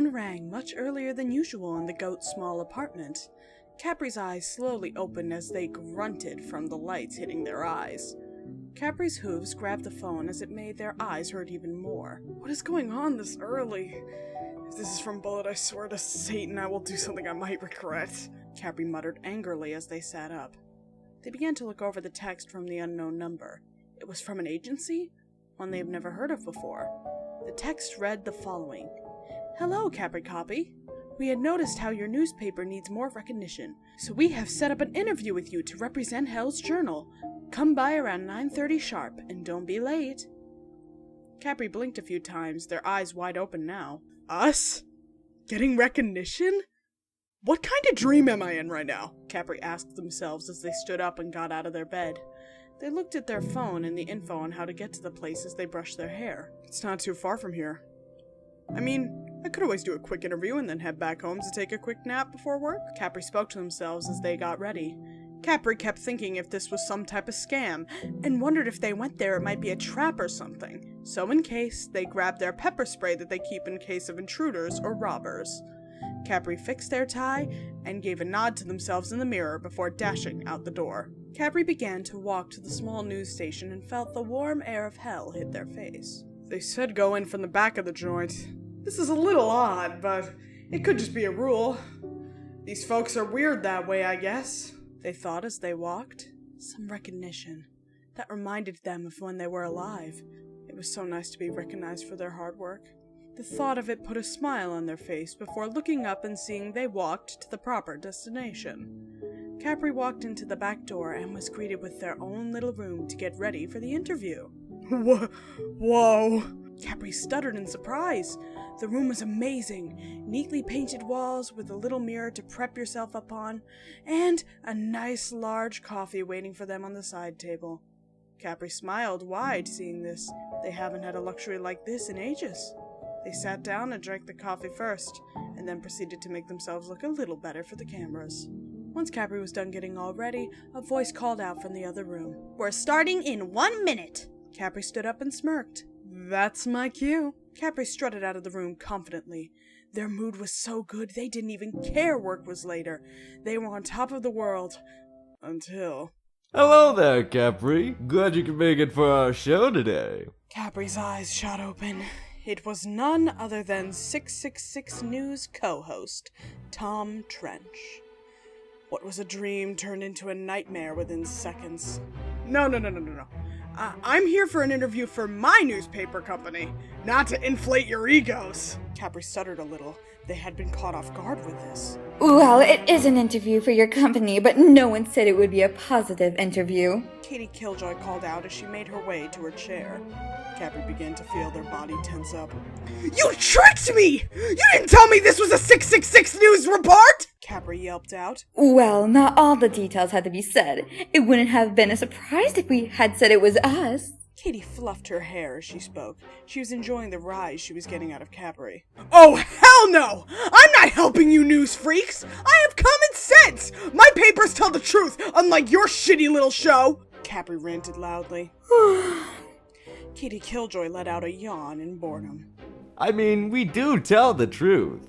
phone rang much earlier than usual in the goat's small apartment. Capri's eyes slowly opened as they grunted from the lights hitting their eyes. Capri's hooves grabbed the phone as it made their eyes hurt even more. What is going on this early? If this is from Bullet, I swear to Satan I will do something I might regret. Capri muttered angrily as they sat up. They began to look over the text from the unknown number. It was from an agency? One they have never heard of before. The text read the following. Hello, Capri Copy. We had noticed how your newspaper needs more recognition, so we have set up an interview with you to represent Hell's Journal. Come by around 9:30 sharp, and don't be late. Capri blinked a few times, their eyes wide open now. Us? Getting recognition? What kind of dream am I in right now? Capri asked themselves as they stood up and got out of their bed. They looked at their phone and the info on how to get to the place as they brushed their hair. It's not too far from here. I mean, I could always do a quick interview and then head back home to take a quick nap before work. Capri spoke to themselves as they got ready. Capri kept thinking if this was some type of scam, and wondered if they went there it might be a trap or something. So in case, they grabbed their pepper spray that they keep in case of intruders or robbers. Capri fixed their tie and gave a nod to themselves in the mirror before dashing out the door. Capri began to walk to the small news station and felt the warm air of hell hit their face. They said go in from the back of the joint. This is a little odd, but it could just be a rule. These folks are weird that way, I guess, they thought as they walked. Some recognition. That reminded them of when they were alive. It was so nice to be recognized for their hard work. The thought of it put a smile on their face before looking up and seeing they walked to the proper destination. Capri walked into the back door and was greeted with their own little room to get ready for the interview. Whoa! Capri stuttered in surprise. The room was amazing. Neatly painted walls with a little mirror to prep yourself up on, and a nice large coffee waiting for them on the side table. Capri smiled wide seeing this. They haven't had a luxury like this in ages. They sat down and drank the coffee first, and then proceeded to make themselves look a little better for the cameras. Once Capri was done getting all ready, a voice called out from the other room. We're starting in 1 minute! Capri stood up and smirked. That's my cue. Capri strutted out of the room confidently. Their mood was so good they didn't even care work was later. They were on top of the world. Until... Hello there, Capri. Glad you could make it for our show today. Capri's eyes shot open. It was none other than 666 News co-host, Tom Trench. What was a dream turned into a nightmare within seconds. No. I'm here for an interview for my newspaper company, not to inflate your egos. Capri stuttered a little. They had been caught off guard with this. Well, it is an interview for your company, but no one said it would be a positive interview. Katie Killjoy called out as she made her way to her chair. Capri began to feel their body tense up. You tricked me! You didn't tell me this was a 666 News report! Capri yelped out. Well, not all the details had to be said. It wouldn't have been a surprise if we had said it was us. Katie fluffed her hair as she spoke. She was enjoying the rise she was getting out of Capri. Oh, hell no! I'm not helping you news freaks! I have common sense! My papers tell the truth, unlike your shitty little show! Capri ranted loudly. Katie Killjoy let out a yawn in boredom. I mean, we do tell the truth.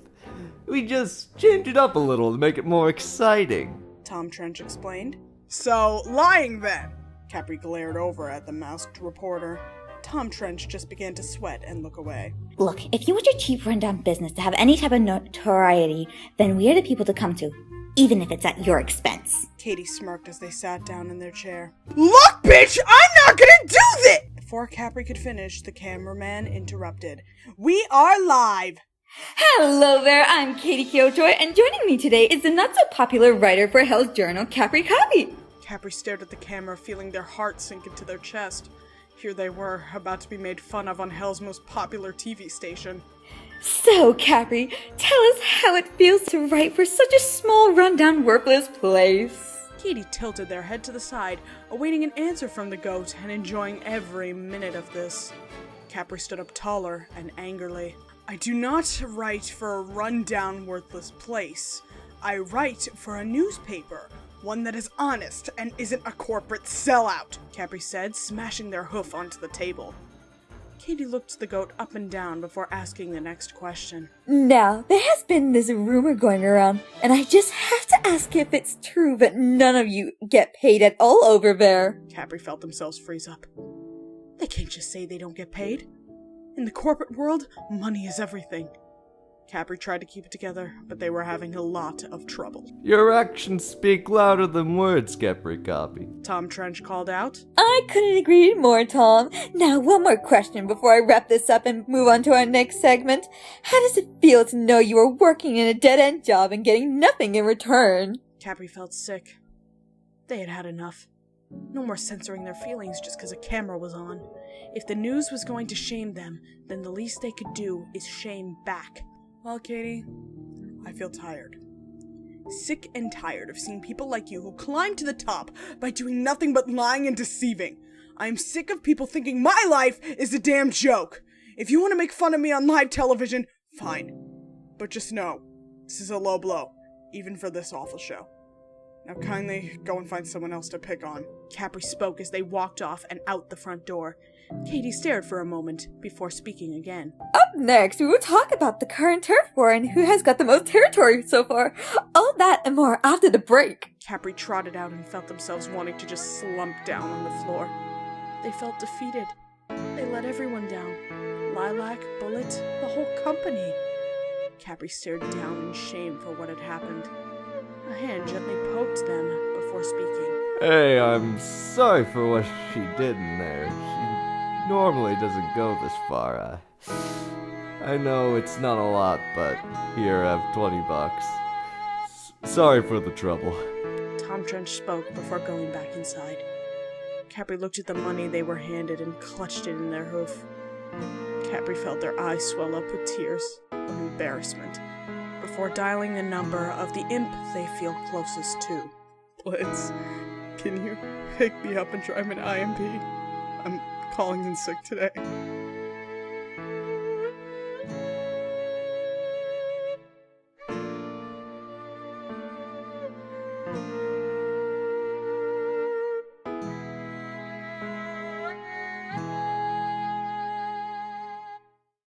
We just change it up a little to make it more exciting. Tom Trench explained. So, lying then? Capri glared over at the masked reporter. Tom Trench just began to sweat and look away. Look, if you want your cheap rundown business to have any type of notoriety, then we are the people to come to, even if it's at your expense. Katie smirked as they sat down in their chair. Look, bitch! I'm not gonna do this! Before Capri could finish, the cameraman interrupted. We are live! Hello there, I'm Katie Killjoy, and joining me today is the not-so-popular writer for Hell's Journal, Capri Copy. Capri stared at the camera, feeling their heart sink into their chest. Here they were, about to be made fun of on Hell's most popular TV station. So, Capri, tell us how it feels to write for such a small, rundown, worthless place. Katie tilted their head to the side, awaiting an answer from the goat and enjoying every minute of this. Capri stood up taller and angrily. I do not write for a rundown, worthless place. I write for a newspaper, one that is honest and isn't a corporate sellout, Capri said, smashing their hoof onto the table. Katie looked the goat up and down before asking the next question. Now, there has been this rumor going around, and I just have to ask if it's true that none of you get paid at all over there. Capri felt themselves freeze up. They can't just say they don't get paid. In the corporate world, money is everything. Capri tried to keep it together, but they were having a lot of trouble. Your actions speak louder than words, Capri Copy. Tom Trench called out. I couldn't agree more, Tom. Now, one more question before I wrap this up and move on to our next segment. How does it feel to know you are working in a dead-end job and getting nothing in return? Capri felt sick. They had had enough. No more censoring their feelings just because a camera was on. If the news was going to shame them, then the least they could do is shame back. Well, Katie, I feel tired. Sick and tired of seeing people like you who climb to the top by doing nothing but lying and deceiving. I am sick of people thinking my life is a damn joke. If you want to make fun of me on live television, fine. But just know, this is a low blow, even for this awful show. Now kindly go and find someone else to pick on. Capri spoke as they walked off and out the front door. Katie stared for a moment before speaking again. Up next, we will talk about the current turf war and who has got the most territory so far. All that and more after the break. Capri trotted out and felt themselves wanting to just slump down on the floor. They felt defeated. They let everyone down. Lilac, Bullet, the whole company. Capri stared down in shame for what had happened. A hand gently poked them before speaking. Hey, I'm sorry for what she did in there. She normally doesn't go this far. I know it's not a lot, but here, have $20. Sorry for the trouble. Tom Trench spoke before going back inside. Capri looked at the money they were handed and clutched it in their hoof. Capri felt their eyes swell up with tears of embarrassment before dialing the number of the imp they feel closest to. Blitz, can you pick me up and drive an IMP? I'm calling in sick today.